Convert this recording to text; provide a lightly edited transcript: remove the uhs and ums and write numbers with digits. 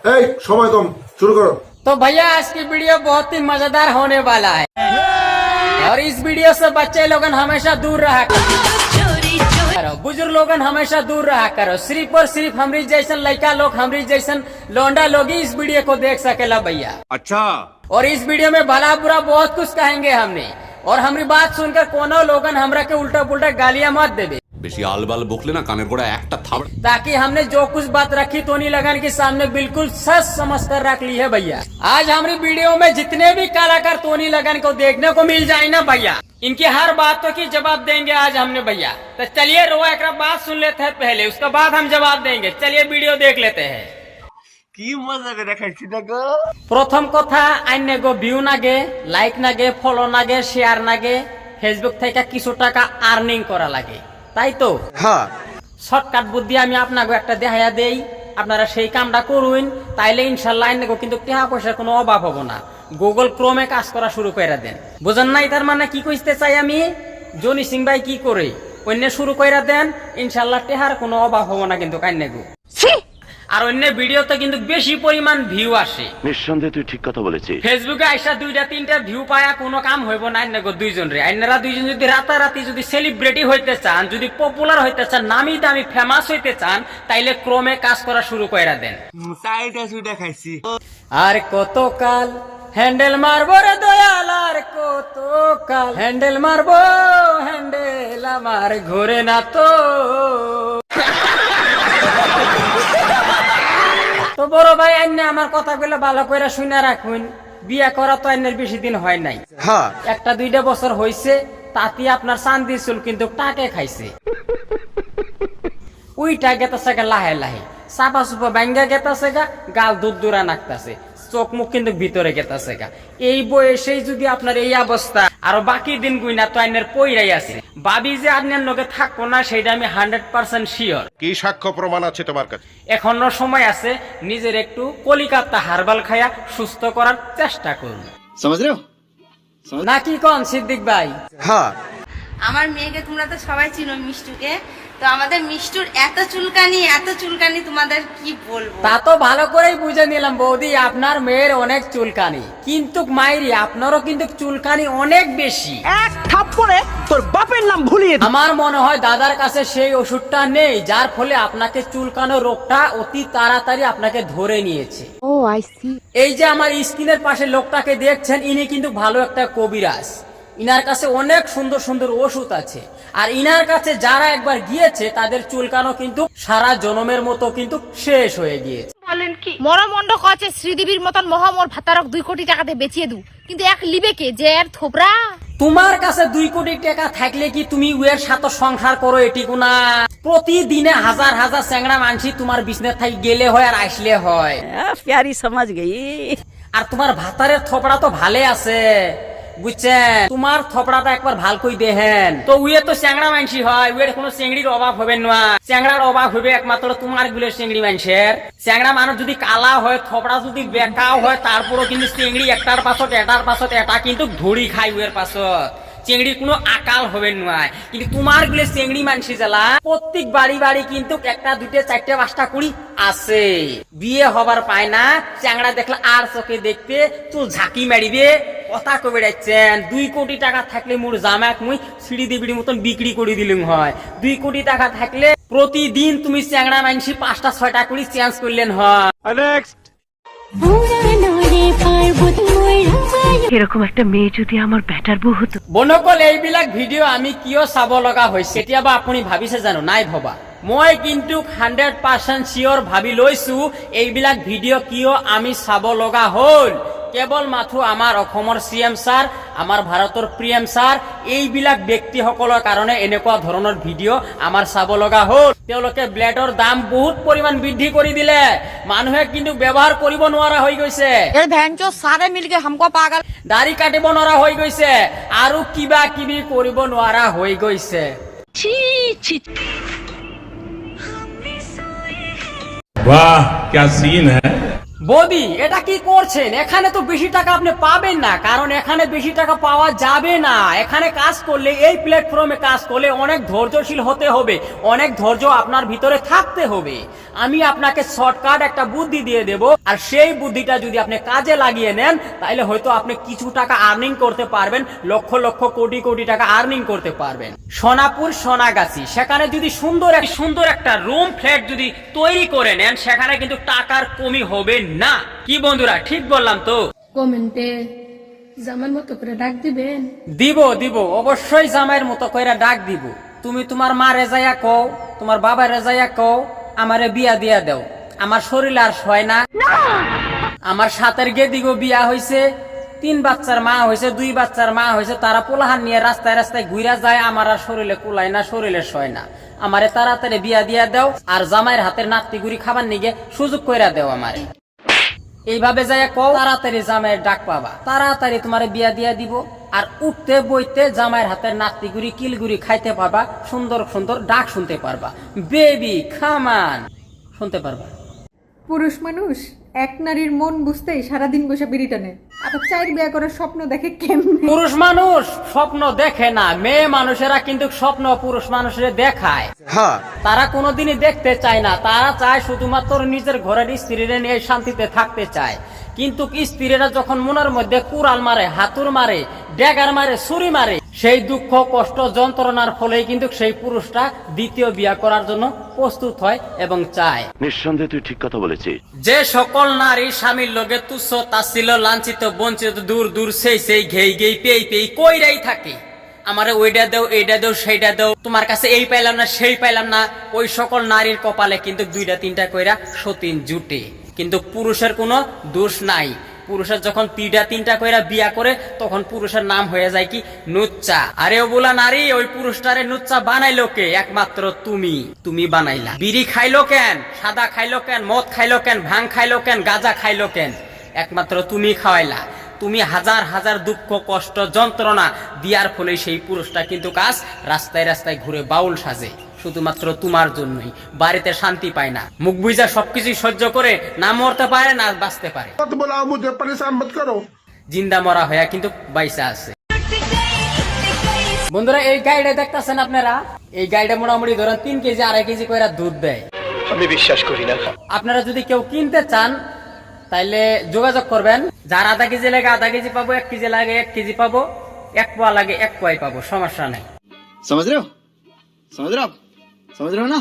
समय कम शुरू करो। तो भैया आज की वीडियो बहुत ही मजेदार होने वाला है और इस वीडियो से बच्चे लोगन हमेशा दूर रहा करो, बुजुर्ग लोगन हमेशा दूर रहा करो। सिर्फ और सिर्फ हमरी जैसन लड़का लोग, हमरी जैसन लौंडा लोग ही इस वीडियो को देख सकेला भैया। अच्छा, और इस वीडियो में भला बुरा बहुत कुछ कहेंगे हमने, और हमारी बात सुनकर कोनो लोगन हमरा के उल्टा पुल्टा गालियां मत देवे। बेशी आलबाल बकले ना कानेर गोड़ा एकटा थाबड़। ताकि हमने जो कुछ बात रखी टोनी लगन के सामने बिल्कुल सच समझ कर रख ली है भैया। आज हमारी वीडियो में जितने भी कलाकार टोनी लगन को देखने को मिल जाए ना भैया, इनकी हर बातों की जवाब देंगे आज हमने भैया। तो चलिए रोआ एक बात सुन लेते हैं पहले, उसके बाद हम जवाब देंगे। चलिए वीडियो देख लेते हैं। प्रथम कथा अन्य गो ভিউ নাগে, লাইক নাগে, ফলো নাগে, শেয়ার নাগে, ফেসবুক থেকে কিছু টাকা আর্নিং করা লাগে, তাই তো? হ্যাঁ। শর্টকাট বুদ্ধি আমি আপনাকে একটা দেখাইয়া দেই, আপনারা সেই কামটা করুন, তাইলে ইনশাল্লাহ আইনগো কিন্তু টাকা পয়সার কোনো অভাব হবো না। গুগল ক্রোমে কাজ করা শুরু করে দেন। বুঝেন নাই তার মানে কি কইতে চাই আমি? জনি সিং ভাই কি করে অন্য শুরু করে দেন, ইনশাল্লাহ টাকার কোনো অভাব হবো না কিন্তু কাইনেগো। আর অন্য ভিডিওতে কিন্তু বেশি পরিমাণ ভিউ আসে। নিঃসন্দেহে তুই ঠিক কথা বলেছিস। ফেসবুকে আইসা 2-3টা ভিউ পায়া কোনো কাম হইব না আইনগো দুইজন রে। আইনারা দুইজন যদি রাতারাতি যদি সেলিব্রিটি হইতে চান, যদি পপুলার হইতে চান, নামি দামি ফেমাস হইতে চান, তাইলে ক্রমে কাজ করা শুরু করে দেন। আর কতকাল হ্যান্ডেল মারবো রে দয়াল, আর কতকাল হ্যান্ডেল মারবো, হ্যান্ডেল আমার ঘুরে না তো। তো বড় ভাই আইনে আমার কথাগুলো ভালো করে শুনে রাখুন। বিয়ে করা তো আইনের বেশি দিন হয় নাই, হ্যাঁ, 1-2 বছর হয়েছে। তাতে আপনার চান্দি চুল কিন্তু টাকে খাইছে। উইটা গেতাছে গা লাহে লাহে, চাপা চুপা ভাঙ্গা গেতাছে গা, গাল দুধ দুরা নাকতাছে, চোখ মুখ কিন্তু ভিতরে গেতাছে গা। এই বয়সেই যদি আপনার এই অবস্থা, আর বাকি দিন গুইনা তো আইনের পইরাই আছে। ভাবি যে আপনার লোকে থাকবো না সেটা আমি 100% শিওর। কি সাক্ষ্য প্রমাণ আছে তোমার কাছে? এখনো সময় আছে, নিজের একটু কলিকাতা হারবাল খায়া সুস্থ করার চেষ্টা করুন। নাকি কোন সিদ্দিক ভাই? হ্যাঁ। আমার মেয়েকে তোমরা তো সবাই চিনো, মিষ্টুকে। তো আমাদের মিষ্টুর এত চুলকানি তোমাদের কি বলবো। তা তো ভালো করেই বুঝে নিলাম বৌদি, আপনার মেয়ের অনেক চুলকানি, কিন্তু মাইরি আপনারও কিন্তু চুলকানি অনেক বেশি। এক থাপ্পড়ে তোর বাপের নাম ভুলিয়ে। আমার মনে হয় দাদার কাছে সেই ওষুধটা নেই, যার ফলে আপনাকে চুলকানো রোগটা অতি তাড়াতাড়ি আপনাকে ধরে নিয়েছে। ও আই সি। এই যে আমার স্ক্রিনের পাশে লোকটাকে দেখছেন, ইনি কিন্তু ভালো একটা কবিরাজ। ইনার কাছে অনেক সুন্দর সুন্দর ওষুধ আছে, আর ইনার কাছে যারা একবার গিয়েছে তাদের চুলকানো কিন্তু সারা জনমের মতো কিন্তু শেষ হয়ে গিয়েছে। মরমন্ড কছে শ্রীদেবীর মতন মহামর ভাতারক 2 কোটি টাকাতে বেচিয়ে দু, কিন্তু এক লিবে কে যে এর থোবরা। তোমার কাছে 2 কোটি টাকা থাকলে কি তুমি উয়ের সাথে সংসার করো? এটিকু না, প্রতিদিনে হাজার হাজার চ্যাংড়া মানসি তোমার বিজনেস থাকি গেলে হয় আর আসলে হয়। প্যারি সমাজ গই। আর তোমার ভাতারের থোপড়া তো ভালে আছে, বুঝছেন? তোমার থপড়াটা একবার ভাল কই দেখেন তো। উয়ে তো চ্যাংড়া মানসি হয়, উয়ের কোনো চেংড়ির অভাব হবে না। চ্যাংড়ার অভাব হবে একমাত্র তোমার গুলের চেংড়ি মানুষের। চ্যাংড়া মানুষ যদি কালা হয়, থপড়া যদি বেকাও হয়, তারপরও কিন্তু চেংড়ি এটার পাছত এটা কিন্তু ধরি খাই উয়ের পাছত। চেংড়ির কোনো আকাল হবে নয়, কিন্তু তোমার গুলো চেংড়ি মানসি জ্বালা প্রত্যেক বাড়ি বাড়ি কিন্তু 1-2, 4, 5টা কুড়ি আছে। বিয়ে হবার পায় না, চ্যাংড়া দেখলে আর চোখে দেখতে চুল ঝাঁকি মারিবে, কথা কবে যাচ্ছেন। 2 কোটি টাকা থাকলে মোর জামাক মুই সিঁড়ি দিবিড়ি মতন বিক্রি করে দিলুম হয়। 2 কোটি টাকা থাকলে প্রতিদিন তুমি চ্যাংড়া মানসি 5টা-6টা কুড়ি চেঞ্জ করলেন হয়। এরকম একটা মেয়ে যদি আমার বেটার বউ হতো। বনকল এইবিলাক ভিডিও আমি কিয় চাব লগা হৈছে কেতিয়াবা আপুনি ভাবিছে জানো? নাই ভবা। মই কিন্তু 100% শিওর ভাবি লৈছো এইবিলাক ভিডিও কিয় আমি চাব লগা হল। কেৱল মাথো আমাৰ অসমৰ CM ছাৰ, আমাৰ ভাৰতৰ PM ছাৰ, এইবিলাক ব্যক্তিসকলৰ কাৰণে এনেকুৱা ধৰণৰ ভিডিও আমাৰ চাব লগা হল। তেওঁলোকে ব্লেডৰ দাম বহুত পৰিমাণ বৃদ্ধি কৰি দিলে, মানুহে কিন্তু ব্যৱহাৰ কৰিব নোৱাৰা হৈ গৈছে। এ ভেঞ্চো সারে মিলকে हमको পাগল। দাড়ি কাটিব নোৱাৰা হৈ গৈছে, আৰু কিবা কিবি কৰিব নোৱাৰা হৈ গৈছে। वाह क्या सीन है। বৌদি এটা কি করছেন? এখানে তো বেশি টাকা আপনি পাবেন না, কারণ এখানে বেশি টাকা পাওয়া যাবে না। এখানে কাজ করলে, এই প্ল্যাটফর্মে কাজ করলে অনেক ধৈর্যশীল হতে হবে, অনেক ধৈর্য আপনার ভিতরে থাকতে হবে। আমি আপনাকে শর্টকাট একটা বুদ্ধি দিয়ে দেব, আর সেই বুদ্ধিটা যদি আপনি কাজে লাগিয়ে নেন তাহলে হয়তো আপনি কিছু টাকা আর্নিং করতে পারবেন, লক্ষ লক্ষ কোটি কোটি টাকা আর্নিং করতে পারবেন। সোনাপুর সোনাগাছি, সেখানে যদি সুন্দর একটা রুম ফ্ল্যাট যদি তৈরি করে নেন, সেখানে কিন্তু টাকার কমি হবে না। কি বন্ধুরা, ঠিক বললাম তো? কমেন্টে জামার মতো করে ডাক দিবেন। দিব অবশ্যই জামাইয়ের মতো কইরা ডাক দিব। তুমি তোমার মা রেজাইয়া কও, তোমার বাবা রেজাইয়া কও, আমারে বিয়া দিয়া দাও। আমার শরীর আর সয় না। আমার সাতের গেদিগো বিয়া হইছে, 3 বাচ্চার মা হয়েছে, 2 বাচ্চার মা হয়েছে, তারা পোলাহান নিয়ে রাস্তায় রাস্তায় ঘুরা যায়, আমার আর শরীরে কুলায় না, শরীরে সয় না। আমারে তাড়াতাড়ি বিয়া দিয়া দাও, আর জামাইয়ের হাতের নাতি গুড়ি খাবার নিগে সুযোগ কইরা দাও আমারে। এইভাবে যায় কও, তাড়াতাড়ি জামাইয়ের ডাক পাবা, তাড়াতাড়ি তোমারে বিয়া দিয়া দিব। আর উঠতে বইতে জামাইয়ের হাতের নাতি গুড়ি কিলগুড়ি খাইতে পারবা, সুন্দর সুন্দর ডাক শুনতে পারবা, বেবি খামান শুনতে পারবা। পুরুষ মানুষ এক নারীর মন বুঝতেই সারাদিন বসে বিড়ি টানে, আবার 4 বিয়ে করার স্বপ্ন দেখে কেমনে? পুরুষ মানুষ স্বপ্ন দেখে না, মেয়ে মানুষেরা কিন্তু স্বপ্ন পুরুষ মানুষের দেখায়। তারা কোনোদিনই দেখতে চায় না, তারা চায় শুধুমাত্র নিজের ঘরের স্ত্রীরা নিয়ে শান্তিতে থাকতে চায়। কিন্তু স্ত্রীরা যখন মনের মধ্যে কুড়াল মারে, হাতুর মারে, ড্যাগার মারে, ছুরি মারে, সেই দুঃখ কষ্ট যন্ত্রণার ফলেই কিন্তু সেই পুরুষটা দ্বিতীয় বিয়ে করার জন্য প্রস্তুত হয় এবং চায়। নিঃসন্দেহে তুই ঠিক কথা বলেছিস। যে সকল নারী স্বামীর লগে তুচ্ছ তাচ্ছিল্য, লাঞ্ছিত, বঞ্চিত, দূর দূর সেই ঘেই ঘেই পেই কইরাই থাকে, আমারে ওইটা দেও, এইটা দেও, সেইটা দেও, তোমার কাছে এই পাইলাম না, সেই পাইলাম না, ওই সকল নারীর কপালে কিন্তু 2টা 3টা কইরা সতীন জুটে। কিন্তু পুরুষের কোনো দোষ নাই। পুরুষের যখন 2টা 3টা কইরা বিয়া করে, তখন পুরুষের নাম হয়ে যায় কি নুচ্চা। আরে ও বলা নারী, ওই পুরুষটারে নুচ্চা বানাইলো কে? একমাত্র তুমি বানাইলা। বিড়ি খাইলো কেন? সাদা খাইলো কেন? মদ খাইলো কেন? ভাং খাইলো কেন? গাঁজা খাইলো কেন? একমাত্র তুমি খাওয়াইলা। তুমি হাজার হাজার দুঃখ কষ্ট যন্ত্রণা দিয়ার ফলে সেই পুরুষটা কিন্তু কাজ রাস্তায় রাস্তায় ঘুরে বাউল সাজে, শুধুমাত্র তোমার জন্যই। বাড়িতে শান্তি পায় না, মুখ বুঝা সবকিছু সহ্য করে, না মরতে পারে না বাঁচতে পারে, জিন্দা মরা হয়ে কিন্তু বাইসা আছে। বন্ধুরা, এই গাইডে দেখতেছেন আপনারা, এই গাইডে মোটামুটি ধরেন 3 কেজি 2.5 কেজি করে দুধ দেয়। আমি বিশ্বাস করি না। আপনারা যদি কেউ কিনতে চান তাইলে যোগাযোগ করবেন। যার 1/2 কেজি লাগে 1/2 কেজি পাবো, 1 কেজি লাগে 1 কেজি পাবো, 1 পোয়া লাগে 1 পোয়াই পাবো, সমস্যা নাই। समझ रहे हो ना?